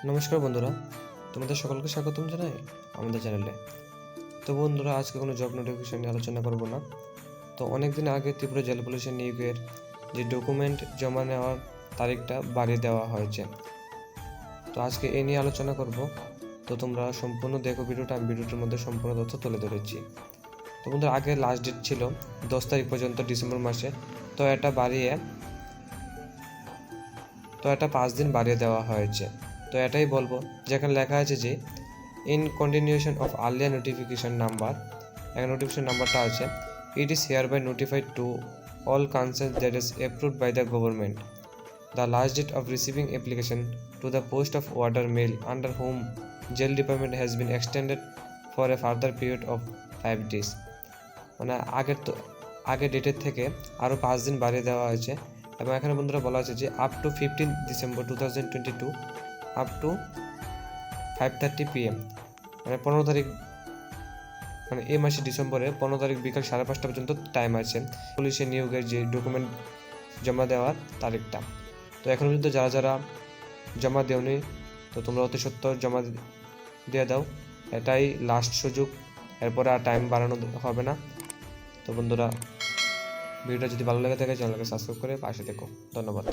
নমস্কার বন্ধুরা, তোমাদের সকলকে স্বাগতম জানাই আমাদের চ্যানেলে। তো বন্ধুরা, আজকে কোনো জব নোটিফিকেশন নিয়ে আলোচনা করব না। তো অনেক দিন আগে ত্রিপুরা জেলা পুলিশের নিয়োগের যে ডকুমেন্ট জমা নেওয়ার তারিখটা বাড়িয়ে দেওয়া হয়েছে। তো আজকে এই নিয়ে আলোচনা করব। তো তোমরা সম্পূর্ণ দেখো ভিডিওটা, আমি ভিডিওটার মধ্যে সম্পূর্ণ তথ্য তুলে ধরেছি। তো বন্ধুরা, আগে লাস্ট ডেট ছিল 10 তারিখ পর্যন্ত ডিসেম্বর মাসে। তো এটা 5 দিন বাড়িয়ে দেওয়া হয়েছে। তো এটাই বলবো, যেখানে লেখা আছে যে in continuation of earlier notification number, এখানে নোটিফিকেশন নাম্বারটা আছে, it is hereby notified to all concern that is approved by the government the last date of receiving application to the post of warder male under home jail department has been extended for a further period of 5 days। মানে আগের ডেটের থেকে আরও 5 দিন বাড়িয়ে দেওয়া হয়েছে। এবং এখানে বন্ধুরা বলা আছে যে up to 15 December 2022 up to 5:30 PM, মানে 15 তারিখ, মানে এই মাসে ডিসেম্বরের 15 তারিখ বিকাল 5:30 পর্যন্ত টাইম আছে পুলিশের নিয়োগের যে ডকুমেন্ট জমা দেওয়ার তারিখটা। তো এখন পর্যন্ত যারা যারা জমা দেওনি, তো তোমরা অতি সত্বর জমা দিয়ে দাও, এটাই লাস্ট সুযোগ, এরপরে আর টাইম বাড়ানো হবে না। তো বন্ধুরা, ভিডিওটা যদি ভালো লেগে থাকে চ্যানেলকে সাবস্ক্রাইব করে পাশে থেকো। ধন্যবাদ।